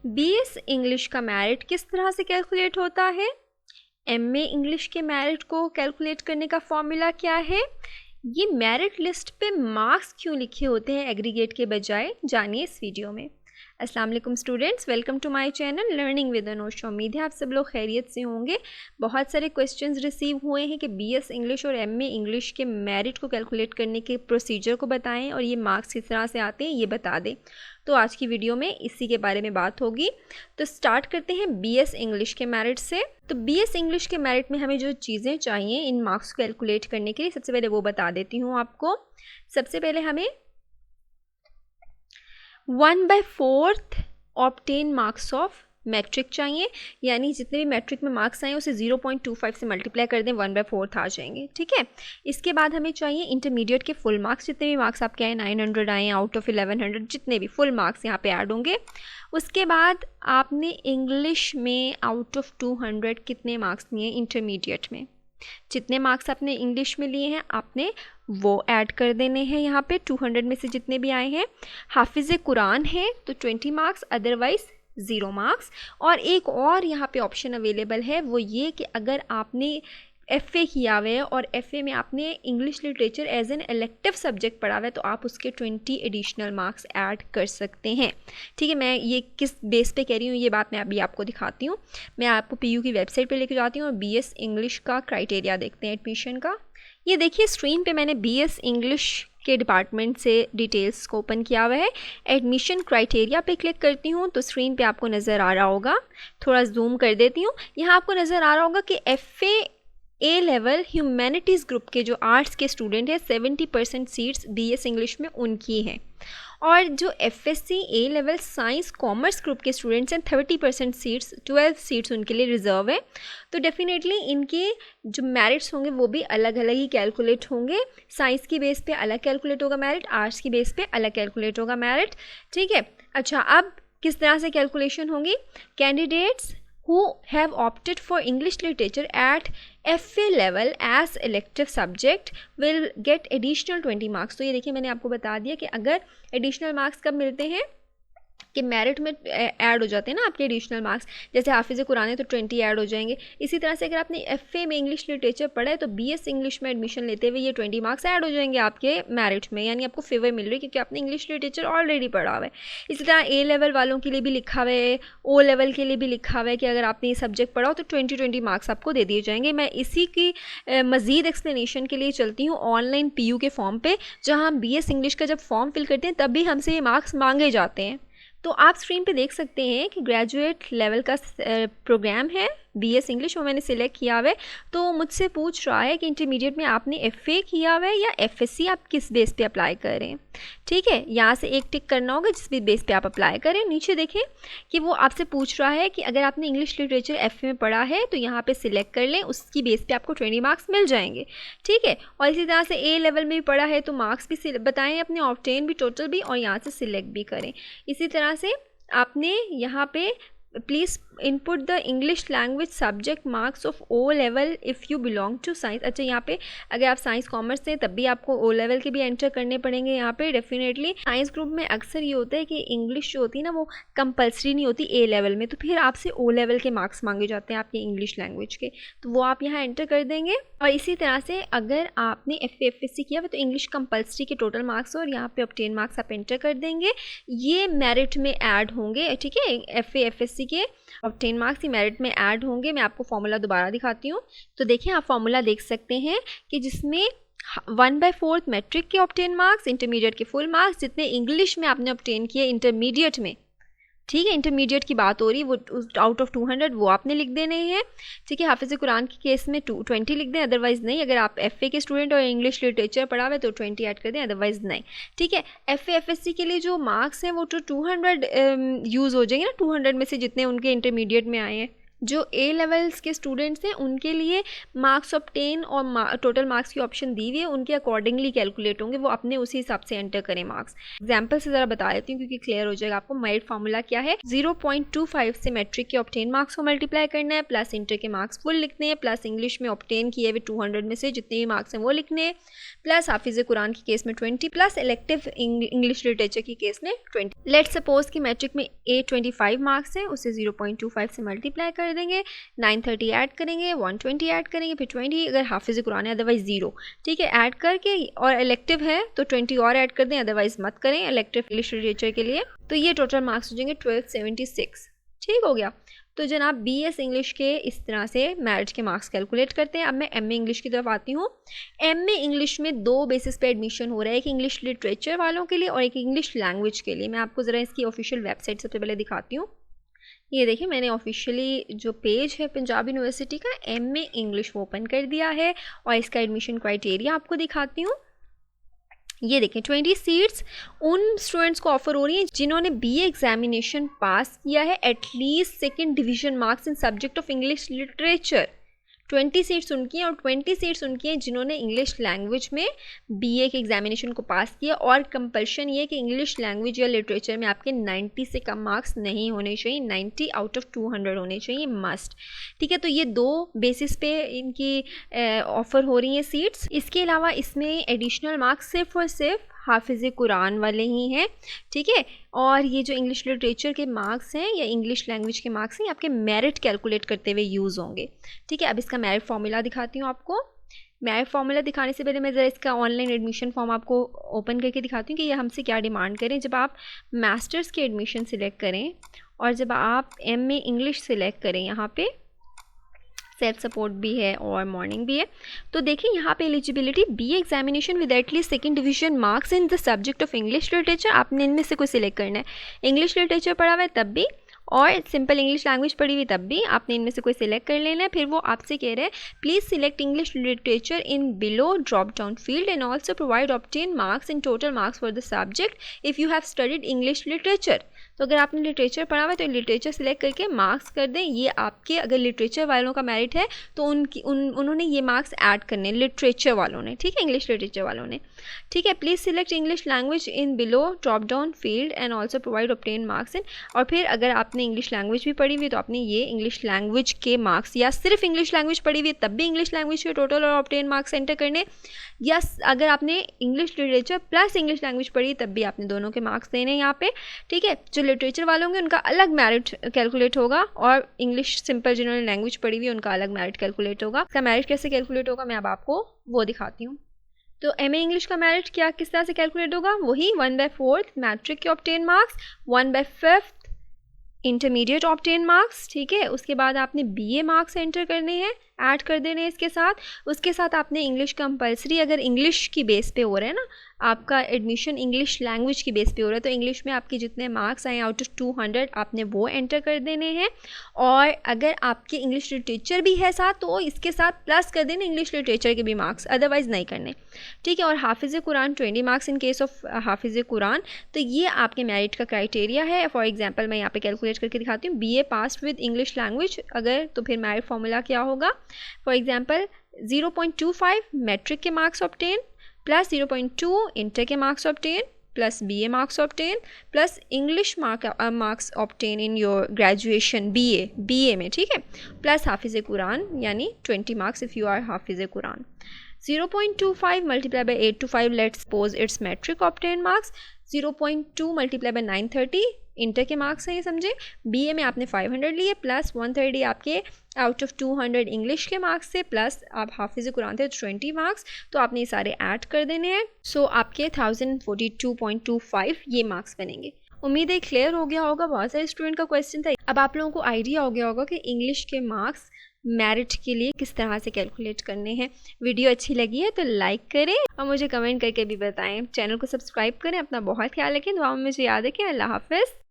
BS English का merit किस तरह से कैलकुलेट होता है, एमए इंग्लिश के मेरिट को कैलकुलेट करने का फॉर्मूला क्या है, ये मेरिट लिस्ट पे मार्क्स क्यों लिखे होते हैं एग्रीगेट के बजाय, जानिए इस वीडियो में। अस्सलाम वालेकुम students, welcome to my channel learning with Anosha. उम्मीद है आप सब लोग खैरियत से होंगे। बहुत सारे क्वेश्चंस रिसीव हुए हैं कि बीएस इंग्लिश और एमए इंग्लिश के मेरिट को कैलकुलेट करने के प्रोसीजर को बताएं और ये मार्क्स किस तरह से आते हैं ये बता दें। तो आज की वीडियो में इसी के बारे में बात होगी। तो स्टार्ट करते हैं बीएस इंग्लिश के मेरिट से। तो बीएस इंग्लिश के मेरिट में हमें जो चीज़ें चाहिए इन मार्क्स को कैलकुलेट करने के लिए, सबसे पहले वो बता देती हूँ आपको। सबसे पहले हमें 1/4 ऑब्टेन मार्क्स ऑफ मैट्रिक चाहिए, यानी जितने भी मैट्रिक में मार्क्स आए उसे 0.25 से मल्टीप्लाई कर दें, 1/4 आ जाएंगे। ठीक है, इसके बाद हमें चाहिए इंटरमीडिएट के फुल मार्क्स, जितने भी मार्क्स आपके आए 900 आए आउट ऑफ 1100, जितने भी फुल मार्क्स यहाँ पे ऐड होंगे। उसके बाद आपने इंग्लिश में आउट ऑफ 200 कितने मार्क्स लिए इंटरमीडिएट में, जितने मार्क्स आपने इंग्लिश में लिए हैं आपने वो ऐड कर देने हैं यहाँ पे 200 में से जितने भी आए हैं। हाफिज़ कुरान है तो 20 मार्क्स, अदरवाइज 0 मार्क्स। और एक और यहाँ पे ऑप्शन अवेलेबल है, वो ये कि अगर आपने एफ़ए किया हुआ है और एफ़ए में आपने English literature as an elective subject पढ़ा हुआ है तो आप उसके 20 एडिशनल मार्क्स ऐड कर सकते हैं। ठीक है, मैं ये किस बेस पे कह रही हूँ ये बात मैं अभी आपको दिखाती हूँ। मैं आपको पीयू की वेबसाइट पे लेके जाती हूँ और बीएस इंग्लिश का क्राइटेरिया देखते हैं एडमिशन का। ये देखिए स्क्रीन पे मैंने बीएस इंग्लिश के डिपार्टमेंट से डिटेल्स को ओपन किया हुआ है। एडमिशन क्राइटेरिया पे क्लिक करती हूँ तो स्क्रीन पे आपको नज़र आ रहा होगा, थोड़ा जूम कर देती हूँ। यहाँ आपको नज़र आ रहा होगा कि एफ़ए ए लेवल ह्यूमैनिटीज़ ग्रुप के जो आर्ट्स के स्टूडेंट हैं 70% सीट्स बीएस इंग्लिश में उनकी हैं, और जो एफएससी ए लेवल साइंस कॉमर्स ग्रुप के स्टूडेंट्स हैं 30% सीट्स, 12 सीट्स उनके लिए रिजर्व है। तो डेफिनेटली इनके जो मेरिट्स होंगे वो भी अलग अलग ही कैलकुलेट होंगे। साइंस की बेस पे अलग कैलकुलेट होगा मेरिट, आर्ट्स की बेस पे अलग कैलकुलेट होगा मेरिट। ठीक है, अच्छा अब किस तरह से कैलकुलेशन होंगी। Candidates who have opted for English literature at FA level as elective subject will get additional 20 marks। तो ये देखिए मैंने आपको बता दिया कि अगर एडिशनल मार्क्स कब मिलते हैं कि मेरिट में ऐड हो जाते हैं ना आपके एडिशनल मार्क्स, जैसे हाफिज़ कुरान है तो 20 ऐड हो जाएंगे। इसी तरह से अगर आपने एफ़ए में इंग्लिश लिटरेचर पढ़ा है तो बीएस इंग्लिश में एडमिशन लेते हुए ये 20 मार्क्स ऐड हो जाएंगे आपके मेरिट में, यानी आपको फेवर मिल रही है क्योंकि आपने इंग्लिश लिटरेचर ऑलरेडी पढ़ा हुआ है। इसी तरह ए लेवल वालों के लिए भी लिखा हुआ है, ओ लेवल के लिए भी लिखा हुआ है कि अगर आपने ये सब्जेक्ट पढ़ा हो तो 20 मार्क्स आपको दे दिए जाएंगे। मैं इसी की मज़ीद एक्सप्लेनेशन के लिए चलती हूँ ऑनलाइन पीयू के फॉर्म पर, जहाँ हम बीएस इंग्लिश का जब फॉर्म फिल करते हैं तब भी हमसे ये मार्क्स मांगे जाते हैं। तो आप स्क्रीन पे देख सकते हैं कि ग्रेजुएट लेवल का प्रोग्राम है बीएस इंग्लिश, वो मैंने सिलेक्ट किया हुआ है। तो मुझसे पूछ रहा है कि इंटरमीडिएट में आपने एफ़ए किया हुआ है या एफएससी, आप किस बेस पे अप्लाई कर रहे हैं। ठीक है, यहाँ से एक टिक करना होगा जिस भी बेस पे आप अप्लाई करें। नीचे देखें कि वो आपसे पूछ रहा है कि अगर आपने इंग्लिश लिटरेचर एफ़ए में पढ़ा है तो यहाँ पे सिलेक्ट कर लें, उसकी बेस पे आपको 20 मार्क्स मिल जाएंगे। ठीक है, और इसी तरह से ए लेवल में भी पढ़ा है तो मार्क्स भी बताएँ अपने, ऑब्टेन भी, टोटल भी, और यहाँ से सिलेक्ट भी करें। इसी तरह से आपने यहाँ पे please input the English language subject marks of O level if you belong to science. अच्छा, यहाँ पे अगर आप साइंस कॉमर्स से तब भी आपको ओ लेवल के भी एंटर करने पड़ेंगे। यहाँ पे डेफिनेटली साइंस ग्रुप में अक्सर ये होता है कि इंग्लिश जो होती है ना वो कंपलसरी नहीं होती ए लेवल में, तो फिर आपसे ओ लेवल के मार्क्स मांगे जाते हैं आपकी इंग्लिश लैंग्वेज के, तो वो आप यहाँ एंटर कर देंगे। और इसी तरह से अगर आपने एफ़ए एफएससी किया हुआ तो इंग्लिश कंपलसरी के टोटल मार्क्स और यहाँ पे ऑब्टेन मार्क्स आप एंटर कर देंगे, ये मेरिट में ऐड होंगे। ठीक है, एफ़ए एफएससी के ऑब्टेन मार्क्स ही मेरिट में ऐड होंगे। मैं आपको फॉर्मूला दोबारा दिखाती हूँ। तो देखिए आप फॉर्मूला देख सकते हैं कि जिसमें 1/4 मैट्रिक के ऑब्टेन मार्क्स, इंटरमीडिएट के फुल मार्क्स, जितने इंग्लिश में आपने ऑब्टेन किए इंटरमीडिएट में, ठीक है, इंटरमीडिएट की बात हो रही, वो आउट ऑफ 200 वो आपने लिख देने हैं। ठीक है, हाफिज़ कुरान के केस में 20 लिख दें, अदरवाइज़ नहीं। अगर आप एफ़ए के स्टूडेंट और इंग्लिश लिटरेचर पढ़ा हुआ है तो 20 ऐड कर दें, अदरवाइज़ नहीं। ठीक है, एफ़ए एफएससी के लिए जो मार्क्स हैं वो तो 200 यूज़ हो जाएंगे ना, 200 में से जितने उनके इंटरमीडिएट में आए हैं जो ए लेवल्स के स्टूडेंट्स हैं उनके लिए मार्क्स ऑब्टेन और टोटल मार्क्स की ऑप्शन दी हुई है, उनके अकॉर्डिंगली कैलकुलेट होंगे, वो अपने उसी हिसाब से एंटर करें मार्क्स। एग्जाम्पल से ज़रा बता देती हूँ क्योंकि क्लियर हो जाएगा आपको। मेरिट फार्मूला क्या है, 0.25 से मैट्रिक के ऑब्टेन मार्क्स को मल्टीप्लाई करना है, प्लस इंटर के मार्क्स फुल लिखने हैं, प्लस इंग्लिश में ऑब्टेन किए हुए 200 में से जितने भी मार्क्स हैं वो लिखने हैं, प्लस हाफिज़ कुरान की केस में 20, प्लस इलेक्टिव इंग्लिश लिटरेचर की केस में 20। लेट्स सपोज कि मैट्रिक में 825 मार्क्स हैं, उसे 0.25 से मल्टीप्लाई कर देंगे, 930 ऐड करेंगे, 120 ऐड करेंगे, फिर 20 अगर हाफिज़ कुरान है, अदरवाइज 0, ठीक है, ऐड करके, और इलेक्टिव है तो 20 और ऐड कर दें, अदरवाइज मत करें इलेक्टिव इंग्लिश लिटरेचर के लिए। तो ये टोटल मार्क्स हो जाएंगे 1276। ठीक हो गया। तो जनाब BS इंग्लिश के इस तरह से मैरिट के मार्क्स कैलकुलेट करते हैं। अब मैं MA इंग्लिश की तरफ आती हूँ। MA इंग्लिश में 2 बेसिस पे एडमिशन हो रहा है, एक इंग्लिश लिटरेचर वालों के लिए और एक इंग्लिश लैंग्वेज के लिए। मैं आपको ज़रा इसकी ऑफिशियल वेबसाइट सबसे पहले दिखाती हूँ। ये देखिए मैंने ऑफिशियली जो पेज है पंजाब यूनिवर्सिटी का MA इंग्लिश वो ओपन कर दिया है और इसका एडमिशन क्राइटेरिया आपको दिखाती हूँ। ये देखें 20 सीट्स उन स्टूडेंट्स को ऑफर हो रही हैं जिन्होंने BA एग्जामिनेशन पास किया है at least 2nd division marks in subject of English literature. 20 seats उनकी हैं और 20 सीट्स उनकी हैं जिन्होंने इंग्लिश लैंग्वेज में BA के एग्जामिनेशन को पास किया, और कंपल्शन ये कि इंग्लिश लैंग्वेज या लिटरेचर में आपके 90 से कम मार्क्स नहीं होने चाहिए, 90 आउट ऑफ 200 होने चाहिए मस्ट। ठीक है, तो ये 2 बेसिस पे इनकी ऑफ़र हो रही हैं सीट्स। इसके अलावा इसमें एडिशनल मार्क्स सिर्फ और सिर्फ हाफिज़ कुरान वाले ही हैं। ठीक है, और ये जो इंग्लिश लिटरेचर के मार्क्स हैं या इंग्लिश लैंग्वेज के मार्क्स हैं आपके मेरिट कैलकुलेट करते हुए यूज़ होंगे। ठीक है, अब इसका मेरिट फार्मूला दिखाती हूँ आपको। मेरिट फार्मूला दिखाने से पहले मैं ज़रा इसका ऑनलाइन एडमिशन फॉर्म आपको ओपन करके दिखाती हूँ कि ये हमसे क्या डिमांड करें। जब आप मास्टर्स के एडमिशन सिलेक्ट करें और जब आप MA इंग्लिश सिलेक्ट करें, यहाँ पे सेल्फ सपोर्ट भी है और मॉर्निंग भी है, तो देखिए यहाँ पे eligibility BA examination with at least 2nd division marks in the subject of English literature. आपने इनमें से कोई सिलेक्ट करना है। इंग्लिश लिटरेचर पढ़ा हुआ है तब भी और सिंपल इंग्लिश लैंग्वेज पढ़ी हुई तब भी आपने इनमें से कोई सिलेक्ट कर लेना है। फिर वो आपसे कह रहे हैं please select English literature in below drop down field and also provide obtain marks in total marks for the subject if you have studied English literature. तो अगर आपने लिटरेचर पढ़ा हुआ है तो लिटरेचर सिलेक्ट करके मार्क्स कर दें। ये आपके अगर लिटरेचर वालों का मेरिट है तो उन्होंने ये मार्क्स ऐड करने लिटरेचर वालों ने। ठीक है, इंग्लिश लिटरेचर वालों ने। ठीक है, please select English language in below drop down field and also provide obtain marks in. और फिर अगर आपने इंग्लिश लैंग्वेज भी पढ़ी हुई तो आपने ये इंग्लिश लैंग्वेज के मार्क्स, या सिर्फ इंग्लिश लैंग्वेज पढ़ी हुई तब भी इंग्लिश लैंग्वेज के टोटल और ऑब्टेन मार्क्स एंटर करने, या अगर आपने English literature plus English language पढ़ी तब भी आपने दोनों के मार्क्स देने हैं यहाँ पे। ठीक है, जो लिटरेचर वाले होंगे उनका अलग मेरिट कैलकुलेट होगा और इंग्लिश सिंपल जिन्होंने लैंग्वेज पढ़ी हुई उनका अलग मेरिट कैलकुलेट होगा। इसका मेरिट कैसे कैलकुलेट होगा मैं अब आपको वो दिखाती हूँ। तो MA इंग्लिश का मेरिट क्या किस तरह से कैलकुलेट होगा, वही 1/4 मैट्रिक के obtain marks, 1/5 intermediate obtain marks. ठीक है, उसके बाद आपने BA मार्क्स एंटर करने हैं, ऐड कर देने हैं इसके साथ। उसके साथ आपने इंग्लिश कंपलसरी, अगर इंग्लिश की बेस पे हो रहा है ना आपका एडमिशन, इंग्लिश लैंग्वेज की बेस पे हो रहा है, तो इंग्लिश में आपके जितने मार्क्स आए आउट ऑफ 200 आपने वो एंटर कर देने हैं। और अगर आपके इंग्लिश लिटरेचर भी है साथ तो इसके साथ प्लस कर देने इंग्लिश लिटरेचर के भी मार्क्स, अदरवाइज़ नहीं करने। ठीक है, और हाफिज़ Quran 20 marks in case of हाफिज़ कुरान। तो ये आपके मेरिट का क्राइटेरिया है। फॉर एग्जाम्पल मैं यहाँ पे कैलकुलेट करके दिखाती हूँ। BA pass with English language अगर, तो फिर मेरिट फॉर्मूला क्या होगा। फॉर एग्जाम्पल 0.25 मैट्रिक के मार्क्स ऑब्टेन प्लस 0.2 इंटर के marks obtain plus BA marks obtain plus English marks obtain in your graduation BA में। ठीक है, प्लस हाफिज़ कुरान यानी 20 marks if you are Hafiz Quran. 0.25 multiply by 825 let's suppose it's matric obtain marks. 0.2 multiply by 930 inter के marks हैं, ये समझे। BA में आपने 500 लिए प्लस 130 आपके आउट ऑफ 200 इंग्लिश के मार्क्स से, प्लस आप हाफिज़ कुरान थे 20 मार्क्स, तो आपने ये सारे ऐड कर देने हैं। सो आपके 1042.25 ये मार्क्स बनेंगे। उम्मीद है क्लियर हो गया होगा। बहुत सारे स्टूडेंट का क्वेश्चन था। अब आप लोगों को आइडिया हो गया होगा कि इंग्लिश के मार्क्स मेरिट के लिए किस तरह से कैलकुलेट करने हैं। वीडियो अच्छी लगी है तो लाइक करें और मुझे कमेंट करके भी बताएं। चैनल को सब्सक्राइब करें। अपना बहुत ख्याल रखें। दुआ में मुझे याद है कि अल्लाह हाफ़िज़।